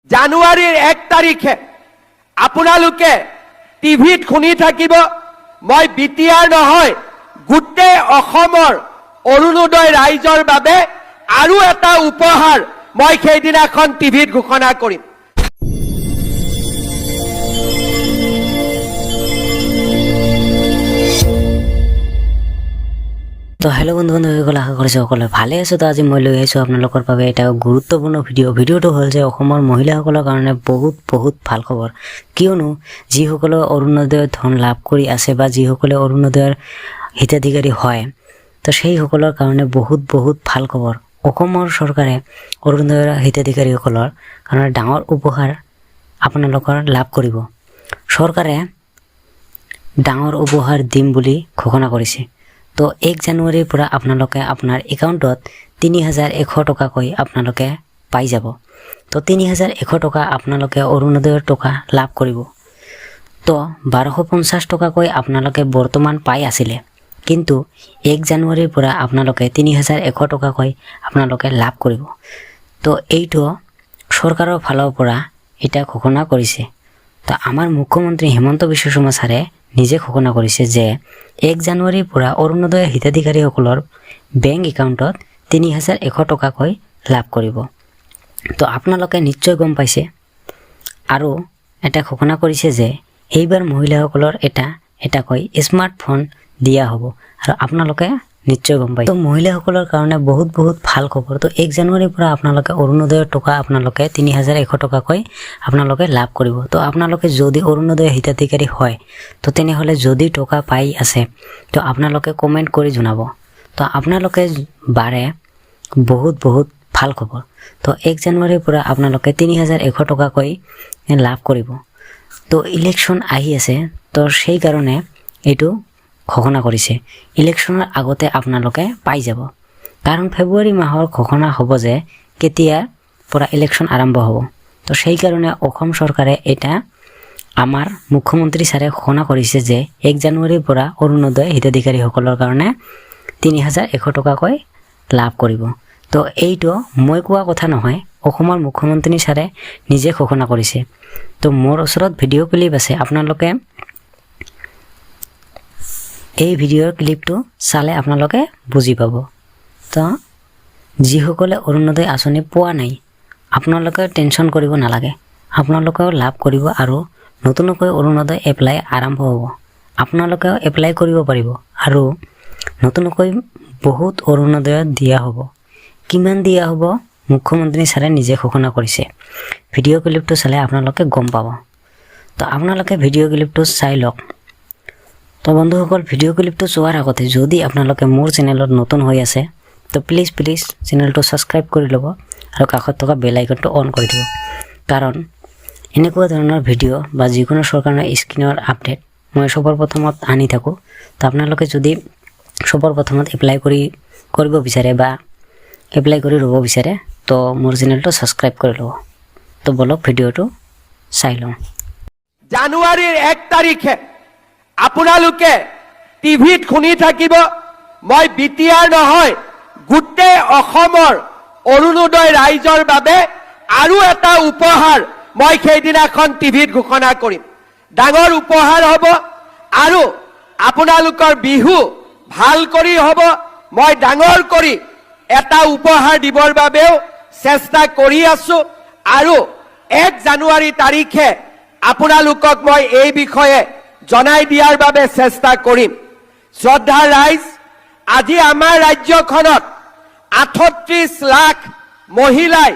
জানুৱাৰীৰ 1 তাৰিখে আপোনালোকে টিভিত শুনি থাকিব মই বিটিআৰ নহয় গোটেই অসমৰ অৰুণোদয় ৰাইজৰ বাবে আৰু এটা উপহাৰ মই সেইদিনাখন টিভিত ঘোষণা কৰিম। তো হেল্ল' বন্ধুসকল, আশা কৰিছোঁ সকলোৱে ভালে আছে। তো আজি মই লৈ আহিছোঁ আপোনালোকৰ বাবে এটা গুৰুত্বপূৰ্ণ ভিডিঅ'টো হ'ল যে অসমৰ মহিলাসকলৰ কাৰণে বহুত ভাল খবৰ। কিয়নো যিসকলে অৰুণোদয়ৰ ধন লাভ কৰি আছে বা যিসকলে অৰুণোদয়ৰ হিতাধিকাৰী হয়, তো সেইসকলৰ কাৰণে বহুত ভাল খবৰ। অসমৰ চৰকাৰে অৰুণোদয়ৰ হিতাধিকাৰীসকলৰ কাৰণে ডাঙৰ উপহাৰ আপোনালোকৰ লাভ কৰিব। চৰকাৰে ডাঙৰ উপহাৰ দিম বুলি ঘোষণা কৰিছে। তো 1 জানুৱাৰীৰ পৰা আপোনালোকে আপোনাৰ একাউণ্টত 3100 টকাকৈ আপোনালোকে পাই যাব। তো 3100 টকা আপোনালোকে অৰুণোদয়ৰ টকা লাভ কৰিব। তো 1250 টকাকৈ আপোনালোকে বৰ্তমান পাই আছিলে, কিন্তু 1 জানুৱাৰীৰ পৰা আপোনালোকে 3100 টকাকৈ আপোনালোকে লাভ কৰিব। তো এইটো চৰকাৰৰ ফালৰ পৰা এটা ঘোষণা কৰিছে। তো আমাৰ মুখ্যমন্ত্ৰী হিমন্ত বিশ্ব শৰ্মা ছাৰে নিজে ঘোষণা কৰিছে যে 1 জানুৱাৰীৰ পৰা অৰুণোদয় হিতাধিকাৰীসকলৰ বেংক একাউণ্টত 3100 টকাকৈ লাভ কৰিব। তো আপোনালোকে নিশ্চয় গম পাইছে। আৰু এটা ঘোষণা কৰিছে যে এইবাৰ মহিলাসকলৰ এটাকৈ স্মাৰ্টফোন দিয়া হ'ব, আৰু আপোনালোকে নিশ্চয় গম পাইছে। তো মহিলাসকলৰ কাৰণে বহুত ভাল খবৰ। তো 1 জানুৱাৰীৰ পৰা আপোনালোকে অৰুণোদয়ৰ টকা আপোনালোকে 3100 টকাকৈ আপোনালোকে লাভ কৰিব। তো আপোনালোকে যদি অৰুণোদয় হিতাধিকাৰী হয়, তো তেনেহ'লে যদি টকা পাই আছে, তো আপোনালোকে কমেণ্ট কৰি জনাব। তো আপোনালোকে বাৰে বহুত ভাল খবৰ। তো 1 জানুৱাৰীৰ পৰা আপোনালোকে 3100 টকাকৈ লাভ কৰিব। তো ইলেকশ্যন আহি আছে, তো সেইকাৰণে এইটো ঘোষণা কৰিছে। ইলেকশ্যনৰ আগতে আপোনালোকে পাই যাব, কাৰণ ফেব্ৰুৱাৰী মাহৰ ঘোষণা হ'ব যে কেতিয়াৰ পৰা ইলেকশ্যন আৰম্ভ হ'ব। তো সেইকাৰণে অসম চৰকাৰে এটা আমাৰ মুখ্যমন্ত্ৰী ছাৰে ঘোষণা কৰিছে যে 1 জানুৱাৰীৰ পৰা অৰুণোদয় হিতাধিকাৰীসকলৰ কাৰণে 3100 টকাকৈ লাভ কৰিব। তো এইটো মই কোৱা কথা নহয়, অসমৰ মুখ্যমন্ত্ৰী ছাৰে নিজে ঘোষণা কৰিছে। তো মোৰ ওচৰত ভিডিঅ' ক্লিপ আছে, আপোনালোকে এই ভিডিঅ'ৰ ক্লিপটো চালে আপোনালোকে বুজি পাব। তো যিসকলে অৰুণোদয় আঁচনি পোৱা নাই, আপোনালোকে টেনশ্যন কৰিব নালাগে, আপোনালোকেও লাভ কৰিব আৰু নতুনকৈ অৰুণোদয় এপ্লাই আৰম্ভ হ'ব। আপোনালোকেও এপ্লাই কৰিব পাৰিব আৰু নতুনকৈ বহুত অৰুণোদয় দিয়া হ'ব। কিমান দিয়া হ'ব মুখ্যমন্ত্ৰী ছাৰে নিজে ঘোষণা কৰিছে। ভিডিঅ' ক্লিপটো চালে আপোনালোকে গম পাব। তো আপোনালোকে ভিডিঅ' ক্লিপটো চাই লওক। তো বন্ধুসকল, ভিডিঅ' ক্লিপটো চোৱাৰ আগতে যদি আপোনালোকে মোৰ চেনেলত নতুন হৈ আছে, তো প্লিজ চেনেলটো ছাবস্ক্ৰাইব কৰি ল'ব আৰু কাষত থকা বেল আইকনটো অন কৰি দিব, কাৰণ এনেকুৱা ধৰণৰ ভিডিঅ' বা যিকোনো চৰকাৰৰ স্কিমৰ আপডেট মই সবৰ প্ৰথমত আনি থাকোঁ। তো আপোনালোকে যদি সবৰ প্ৰথমত এপ্লাই কৰিব বিচাৰে বা এপ্লাই কৰি ল'ব বিচাৰে, তো মোৰ চেনেলটো ছাবস্ক্ৰাইব কৰি ল'ব। তো বলক ভিডিঅ'টো চাই লওঁ। জানুৱাৰীৰ 1 তাৰিখে আপোনালোকে টিভিত শুনি থাকিব মই বিটিআৰ নহয় গোটেই অসমৰ অৰুণোদয় ৰাইজৰ বাবে আৰু এটা উপহাৰ মই সেইদিনাখন টিভিত ঘোষণা কৰিম। ডাঙৰ উপহাৰ হ'ব আৰু আপোনালোকৰ বিহু ভাল কৰি হ'ব। মই ডাঙৰ কৰি এটা উপহাৰ দিবৰ বাবেও চেষ্টা কৰি আছোঁ, আৰু 1 জানুৱাৰী তাৰিখে আপোনালোকক মই এই বিষয়ে জনাই দিয়াৰ বাবে চেষ্টা কৰিম। শ্ৰদ্ধা ৰাইজ, আজি আমাৰ ৰাজ্যখনত 38 লাখ মহিলাই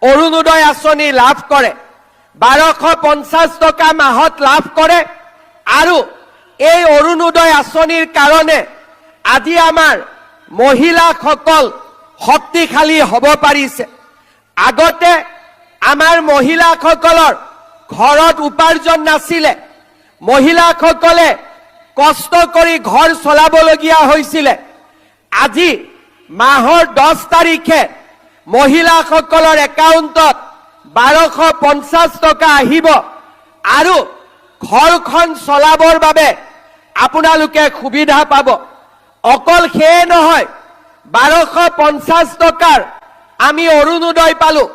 অৰুণোদয় আঁচনি লাভ কৰে, 1250 টকা মাহত লাভ কৰে। আৰু এই অৰুণোদয় আঁচনিৰ কাৰণে আজি আমাৰ মহিলাসকল শক্তিশালী হ'ব পাৰিছে। আগতে আমাৰ মহিলাসকলৰ ঘৰত উপাৰ্জন নাছিলে, মহিলাসকলে কষ্ট কৰি ঘৰ চলাবলগীয়া হৈছিলে। আজি মাহৰ 10 তাৰিখে মহিলাসকলৰ একাউণ্টত 1250 টকা আহিব, আৰু ঘৰখন চলাবৰ বাবে আপোনালোকে সুবিধা পাব। অকল সেয়ে নহয়, 1250 টকাৰ আমি অৰুণোদয় পালোঁ,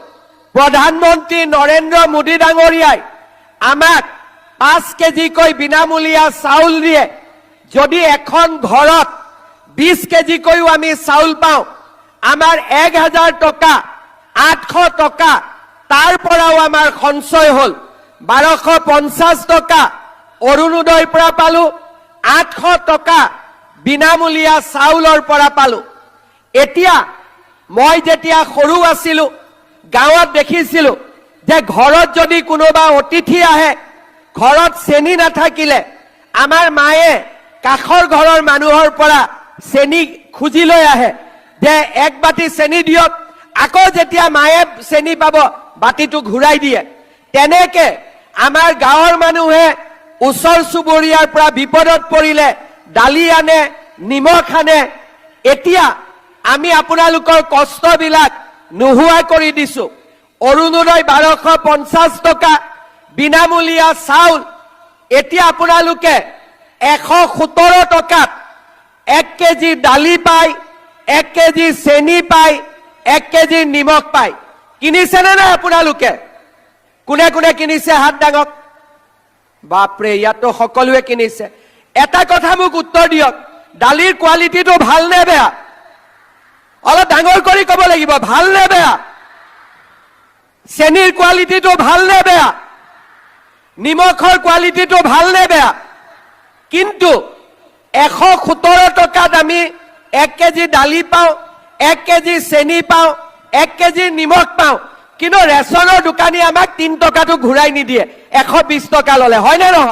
প্ৰধানমন্ত্ৰী নৰেন্দ্ৰ মোদী ডাঙৰীয়াই আমাক 5 কেজিকৈ বিনামূলীয়া চাউল দিয়ে। যদি এখন ঘৰত 20 কেজিকৈও আমি চাউল পাওঁ, আমাৰ 1000 টকা 800 টকা তাৰ পৰাও আমাৰ সঞ্চয় হ'ল। 1250 টকা অৰুণোদয়ৰ পৰা পালো, 800 টকা বিনামূলীয়া চাউলৰ পৰা পালো। এতিয়া মই যেতিয়া সৰু আছিলো, গাঁৱত দেখিছিলো যে ঘৰত যদি কোনোবা অতিথি আহে, ঘৰত চেনি নাথাকিলে আমাৰ মায়ে কাষৰ ঘৰৰ মানুহৰ পৰা চেনি খুজি লৈ আহে যে 1 বাটি চেনি দিয়ক। আকৌ যেতিয়া মায়ে চেনি পাব, বাটিটো ঘূৰাই দিয়ে। তেনেকে আমাৰ গাঁৱৰ মানুহে ওচৰ চুবুৰীয়াৰ পৰা বিপদত পৰিলে দালি আনে, নিমখ আনে। এতিয়া আমি আপোনালোকৰ কষ্টবিলাক নোহোৱা কৰি দিছো। অৰুণোদয় 1250 টকা, বিনামূলীয়া চাউল। এতিয়া আপোনালোকে 117 টকাত 1 কেজি দালি পায়, 1 কেজি চেনি পায়, 1 কেজি নিমখ পায়। কিনিছেনে নাই আপোনালোকে? কোনে কোনে কিনিছে হাত দাঙক। বাপৰে, ইয়াতো সকলোৱে কিনিছে। এটা কথা মোক উত্তৰ দিয়ক, দালিৰ কোৱালিটিটো ভাল নে বেয়া? অলপ ডাঙৰ কৰি ক'ব লাগিব, ভাল নে বেয়া? চেনিৰ কোৱালিটিটো ভাল নে বেয়া? নিমখৰ কোৱালিটিটো ভাল নে বেয়া? কিন্তু 117 টকাত আমি 1 কেজি দালি পাওঁ, 1 কেজি চেনি পাওঁ, 1 কেজি নিমখ পাওঁ। কিন্তু ৰেচনৰ দোকানী আমাক 3 টকাটো ঘূৰাই নিদিয়ে, 120 টকা ল'লে। হয় নে নহয়?